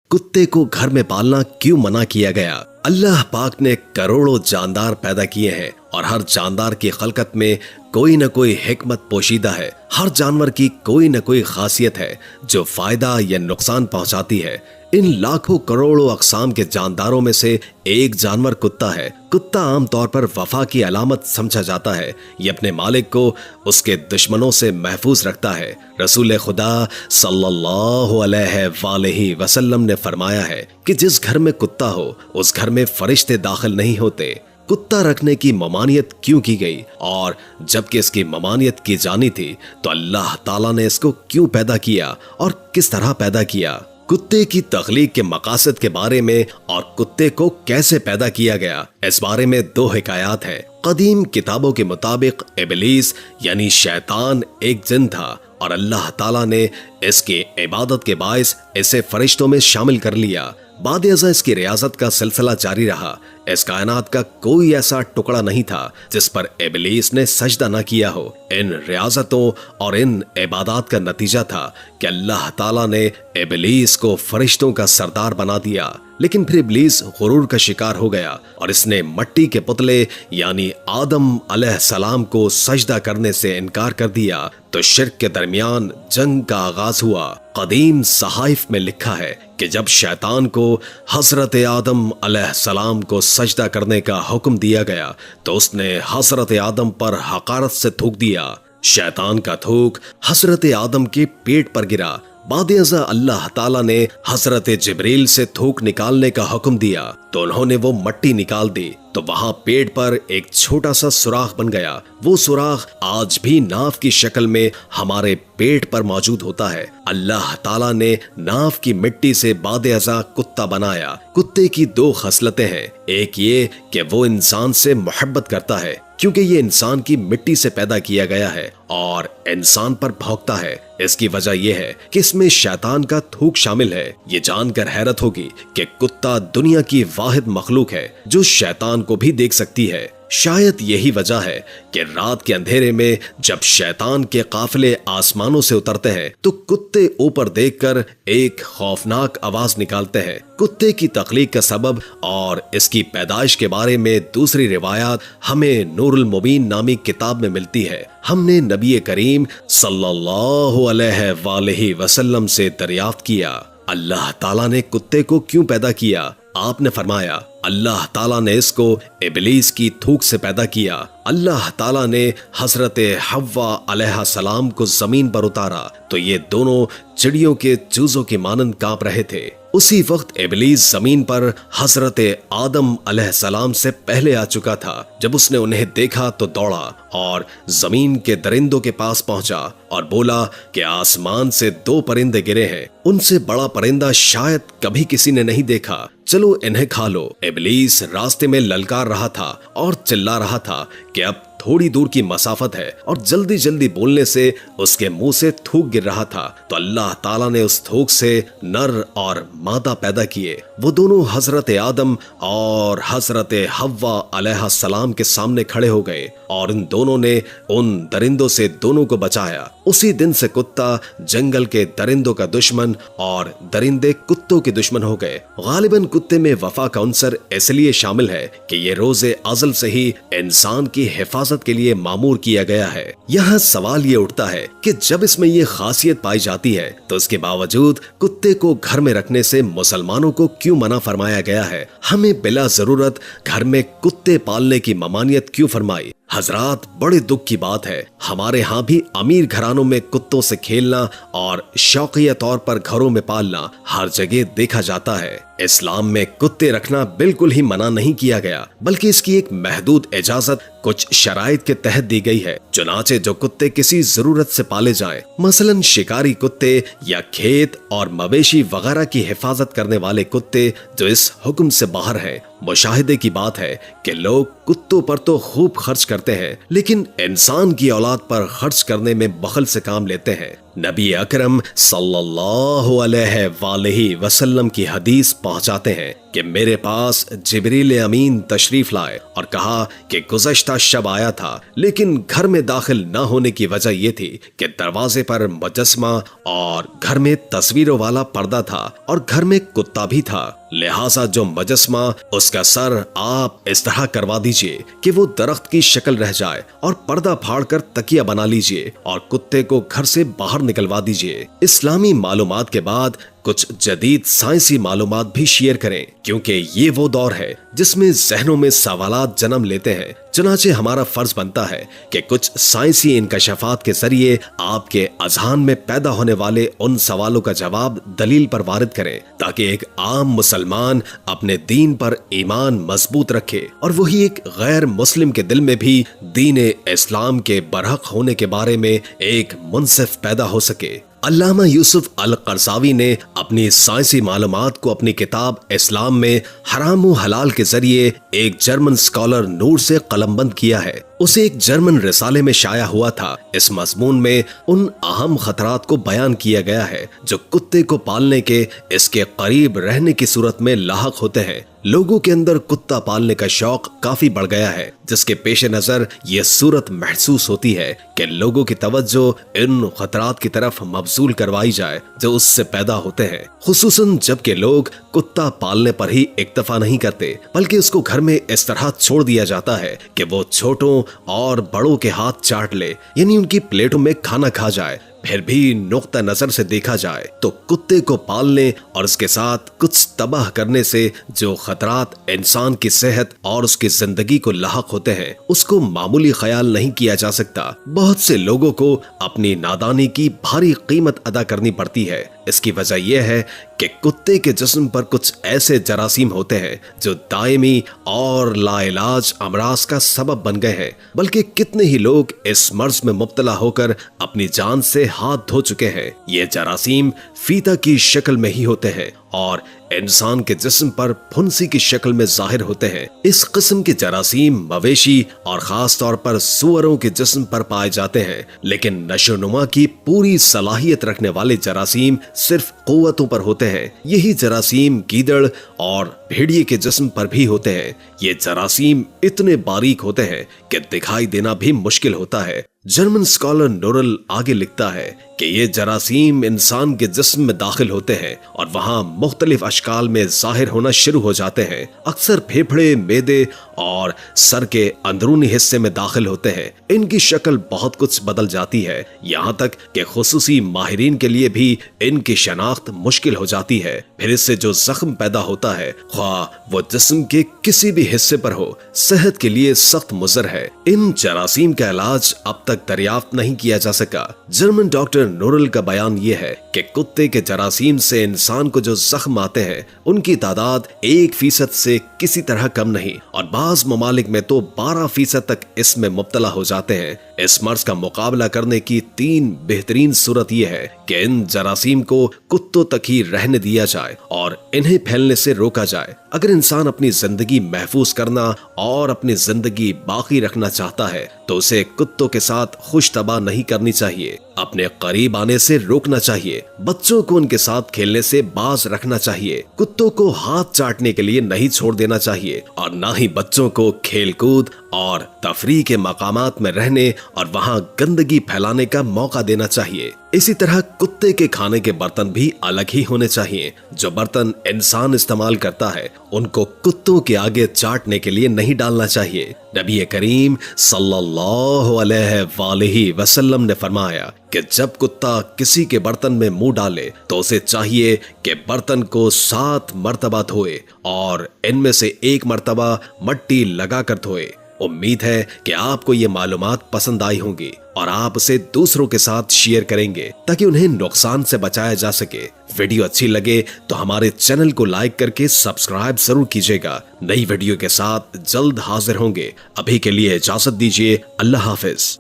کتے کو گھر میں پالنا کیوں منع کیا گیا؟ اللہ پاک نے کروڑوں جاندار پیدا کیے ہیں اور ہر جاندار کی خلقت میں کوئی نہ کوئی حکمت پوشیدہ ہے۔ ہر جانور کی کوئی نہ کوئی خاصیت ہے جو فائدہ یا نقصان پہنچاتی ہے۔ ان لاکھوں کروڑوں اقسام کے جانداروں میں سے ایک جانور کتا ہے۔ کتا عام طور پر وفا کی علامت سمجھا جاتا ہے۔ یہ اپنے مالک کو اس کے دشمنوں سے محفوظ رکھتا ہے۔ رسول خدا صلی اللہ علیہ وآلہ وسلم نے فرمایا ہے کہ جس گھر میں کتا ہو اس گھر میں فرشتے داخل نہیں ہوتے۔ کتا رکھنے کی ممانعت کیوں کی گئی؟ اور جبکہ اس کی ممانعت کی جانی تھی تو اللہ تعالیٰ نے اس کو کیوں پیدا کیا اور کس طرح پیدا کیا؟ کتے کی تخلیق کے مقاصد کے بارے میں اور کتے کو کیسے پیدا کیا گیا، اس بارے میں دو حکایات ہیں۔ قدیم کتابوں کے مطابق ابلیس یعنی شیطان ایک جن تھا اور اللہ تعالیٰ نے اس کی عبادت کے باعث اسے فرشتوں میں شامل کر لیا۔ بعد ازاں اس کی ریاضت کا سلسلہ جاری رہا۔ اس کائنات کا کوئی ایسا ٹکڑا نہیں تھا جس پر ابلیس نے سجدہ نہ کیا ہو۔ ان ریاضتوں اور ان عبادات کا نتیجہ تھا کہ اللہ تعالیٰ نے ابلیس کو فرشتوں کا سردار بنا دیا۔ لیکن پھر ابلیس غرور کا شکار ہو گیا اور اس نے مٹی کے پتلے یعنی آدم علیہ السلام کو سجدہ کرنے سے انکار کر دیا تو شرک کے درمیان جنگ کا آغاز ہوا۔ قدیم صحائف میں لکھا ہے کہ جب شیطان کو حضرت آدم علیہ السلام کو سجدہ کرنے کا حکم دیا گیا تو اس نے حضرت آدم پر حقارت سے تھوک دیا۔ شیطان کا تھوک حضرت آدم کے پیٹ پر گرا۔ بعد ازاں اللہ تعالیٰ نے حضرت جبریل سے تھوک نکالنے کا حکم دیا تو انہوں نے وہ مٹی نکال دی تو وہاں پیٹ پر ایک چھوٹا سا سوراخ بن گیا۔ وہ سوراخ آج بھی ناف کی شکل میں ہمارے پیٹ پر موجود ہوتا ہے۔ اللہ تعالیٰ نے ناف کی مٹی سے بعد ازاں کتا بنایا۔ کتے کی دو خصلتیں ہیں، ایک یہ کہ وہ انسان سے محبت کرتا ہے کیونکہ یہ انسان کی مٹی سے پیدا کیا گیا ہے اور انسان پر بھونکتا ہے۔ اس کی وجہ یہ ہے کہ اس میں شیطان کا تھوک شامل ہے۔ یہ جان کر حیرت ہوگی کہ کتا دنیا کی واحد مخلوق ہے جو شیطان کو بھی دیکھ سکتی ہے۔ شاید یہی وجہ ہے کہ رات کے اندھیرے میں جب شیطان کے قافلے آسمانوں سے اترتے ہیں تو کتے اوپر دیکھ کر ایک خوفناک آواز نکالتے ہیں۔ کتے کی تخلیق کا سبب اور اس کی پیدائش کے بارے میں دوسری روایات ہمیں نور المبین نامی کتاب میں ملتی ہے۔ ہم نے نبی کریم صلی اللہ علیہ وآلہ وسلم سے دریافت کیا، اللہ تعالیٰ نے کتے کو کیوں پیدا کیا؟ آپ نے فرمایا، اللہ تعالیٰ نے اس کو ابلیس کی تھوک سے پیدا کیا۔ اللہ تعالیٰ نے حضرت حوا علیہ السلام کو زمین پر اتارا تو یہ دونوں چڑیوں کے چوزوں کی مانند کانپ رہے تھے۔ اسی وقت ابلیس زمین پر حضرت آدم علیہ السلام سے پہلے آ چکا تھا۔ جب اس نے انہیں دیکھا تو دوڑا اور زمین کے درندوں کے پاس پہنچا اور بولا کہ آسمان سے دو پرندے گرے ہیں، ان سے بڑا پرندہ شاید کبھی کسی نے نہیں دیکھا، چلو انہیں کھا لو۔ ابلیس راستے میں للکار رہا تھا اور چلا رہا تھا کہ اب تھوڑی دور کی مسافت ہے اور جلدی جلدی بولنے سے اس کے منہ سے تھوک گر رہا تھا تو اللہ تعالیٰ نے اس تھوک سے نر اور مادہ پیدا کیے۔ وہ دونوں حضرت آدم اور حضرت حوا علیہ السلام کے سامنے کھڑے ہو گئے اور ان دونوں نے ان درندوں سے دونوں کو بچایا۔ اسی دن سے کتا جنگل کے درندوں کا دشمن اور درندے کتوں کے دشمن ہو گئے۔ غالباً کتے میں وفا کا عنصر اس لیے شامل ہے کہ یہ روز ازل سے ہی انسان کی حفاظت کے لیے معمور کیا گیا ہے۔ یہاں سوال یہ اٹھتا ہے کہ جب اس میں یہ خاصیت پائی جاتی ہے تو اس کے باوجود کتے کو گھر میں رکھنے سے مسلمانوں کو کیوں منع فرمایا گیا ہے؟ ہمیں بلا ضرورت گھر میں کتے پالنے کی ممانعت کیوں فرمائی؟ حضرات، بڑے دکھ کی بات ہے، ہمارے ہاں بھی امیر گھرانوں میں کتوں سے کھیلنا اور شوقیہ طور پر گھروں میں پالنا ہر جگہ دیکھا جاتا ہے۔ اسلام میں کتے رکھنا بالکل ہی منع نہیں کیا گیا، بلکہ اس کی ایک محدود اجازت کچھ شرائط کے تحت دی گئی ہے۔ چنانچہ جو کتے کسی ضرورت سے پالے جائیں، مثلاً شکاری کتے یا کھیت اور مویشی وغیرہ کی حفاظت کرنے والے کتے جو اس حکم سے باہر ہیں۔ مشاہدے کی بات ہے کہ لوگ کتوں پر تو خوب خرچ کرتے ہیں لیکن انسان کی اولاد پر خرچ کرنے میں بخل سے کام لیتے ہیں۔ नबी अकरम सल्लल्लाहु अलैहि वसल्लम की हदीस पहुंचाते हैं कि मेरे पास जिब्रील अमीन तशरीफ लाए और कहा कि गुज़श्ता शब आया था, लेकिन घर में दाखिल न होने की वजह यह थी कि दरवाजे पर मुजस्मा और घर में तस्वीरों वाला पर्दा था और घर में कुत्ता भी था। लिहाजा जो मुजस्मा उसका सर आप इस तरह करवा दीजिए कि वो दरख्त की शक्ल रह जाए और पर्दा फाड़कर तकिया बना लीजिए और कुत्ते को घर से बाहर निकलवा दीजिए। इस्लामी मालूमात के बाद कुछ जदीद साइंसी मालूमात भी शेयर करें, क्योंकि ये वो दौर है जिसमें जहनों में सवालात जन्म लेते हैं। चनाचे हमारा फर्ज बनता है कि कुछ साइंसी इंकशाफात के जरिए आपके अजहान में पैदा होने वाले उन सवालों का जवाब दलील पर वारिद करें, ताकि एक आम मुसलमान अपने दीन पर ईमान मजबूत रखे और वही एक गैर मुस्लिम के दिल में भी दीन इस्लाम के बरहक होने के बारे में एक मुनसिफ पैदा हो सके। अल्लामा यूसुफ अल करसावी ने अपनी साइंसी मालूमात को अपनी किताब इस्लाम में हराम व हलाल के जरिए एक जर्मन स्कॉलर नूर से कलमबंद किया है। उसे एक जर्मन रिसाले में शाया हुआ था। इस मजमून में उन अहम खतरात को बयान किया गया है जो कुत्ते को पालने के इसके करीब रहने की सूरत में लाहक होते हैं। लोगों के अंदर कुत्ता पालने का शौक काफी बढ़ गया है, जिसके पेश नजर ये सूरत महसूस होती है कि लोगों की तवज्जो इन खतरात की तरफ मबजूल करवाई जाए जो उससे पैदा होते हैं, खुसूसन जबकि लोग कुत्ता पालने पर ही इक्तफा नहीं करते, बल्कि उसको घर में इस तरह छोड़ दिया जाता है कि वो छोटों और बड़ों के हाथ चाट ले, यानी उनकी प्लेटों में खाना खा जाए। फिर भी नुक्ता नजर से देखा जाए तो कुत्ते को पालने और उसके साथ कुछ तबाह करने से जो खतरात इंसान की सेहत और उसकी जिंदगी को लाहक होते हैं, उसको मामूली ख्याल नहीं किया जा सकता। बहुत से लोगों को अपनी नादानी की भारी कीमत अदा करनी पड़ती है। इसकी वजह यह है कि कुत्ते के जिस्म पर कुछ ऐसे जरासीम होते हैं जो दायमी और लाइलाज अमराज का सबब बन गए हैं, बल्कि कितने ही लोग इस मर्ज में मुब्तला होकर अपनी जान से हाथ धो चुके हैं। ये जरासीम फीता की शक्ल में ही होते हैं और इंसान के जिस्म पर फुंसी की शक्ल में जाहिर होते हैं। इस किस्म के जरासीम मवेशी और खास तौर पर सुअरों के जिस्म पर पाए जाते हैं, लेकिन नशोनुमा की पूरी सलाहियत रखने वाले जरासीम सिर्फ कुव्वतों पर होते हैं। यही जरासीम गीदड़ और भेड़िए के जिस्म पर भी होते हैं। ये जरासीम इतने बारीक होते हैं कि दिखाई देना भी मुश्किल होता है। जर्मन स्कॉलर नोरल आगे लिखता है कि ये जरासीम इंसान के जिस्म में दाखिल होते हैं और वहाँ मुख्तलिफ अशकाल में जाहिर होना शुरू हो जाते हैं। अक्सर फेफड़े, मेदे और सर के अंदरूनी हिस्से में दाखिल होते हैं। इनकी शक्ल बहुत कुछ बदल जाती है, यहाँ तक कि खुसूसी माहिरीन के लिए भी इनकी शनाख्त मुश्किल हो जाती है। फिर इससे जो जख्म पैदा होता है, ख्वाह वो जिस्म के किसी भी हिस्से पर हो, सेहत के लिए सख्त मुज़र है। इन जरासीम का इलाज अब तक दरियाफ्त नहीं किया जा सका। जर्मन डॉक्टर नोरल का बयान यह है कि कुत्ते के जरासीम से इंसान को जो जख्म आते हैं उनकी तादाद 1% से किसी तरह कम नहीं और बाज ममालिक में तो 12% तक इसमें मुब्तला हो जाते हैं। इस मर्ज का मुकाबला करने की 3 बेहतरीन सूरत यह है कि इन जरासीम को कुत्तों तक ही रहने दिया जाए और इन्हें फैलने से रोका जाए। अगर इंसान अपनी जिंदगी महफूज करना और अपनी जिंदगी बाकी रखना चाहता है तो उसे कुत्तों के साथ खुश तबाह नहीं करनी चाहिए, अपने करीब आने से रोकना चाहिए, बच्चों को उनके साथ खेलने से बाज रखना चाहिए, कुत्तों को हाथ चाटने के लिए नहीं छोड़ देना चाहिए और ना ही बच्चों को खेलकूद और तफरीह के मकामात में रहने और वहाँ गंदगी फैलाने का मौका देना चाहिए। इसी तरह कुत्ते के खाने के बर्तन भी अलग ही होने चाहिए। जो बर्तन इंसान इस्तेमाल करता है उनको कुत्तों के आगे चाटने के लिए नहीं डालना चाहिए। नबी करीम सल्लल्लाहु अलैहि वसल्लम ने फरमाया कि जब कुत्ता किसी के बर्तन में मुंह डाले तो उसे चाहिए कि बर्तन को 7 मर्तबा धोए और इनमें से 1 मर्तबा मट्टी लगाकर धोए। उम्मीद है कि आपको ये मालूमात पसंद आई होंगी और आप उसे दूसरों के साथ शेयर करेंगे ताकि उन्हें नुकसान से बचाया जा सके। वीडियो अच्छी लगे तो हमारे चैनल को लाइक करके सब्सक्राइब जरूर कीजिएगा। नई वीडियो के साथ जल्द हाजिर होंगे। अभी के लिए इजाजत दीजिए। अल्लाह हाफिज।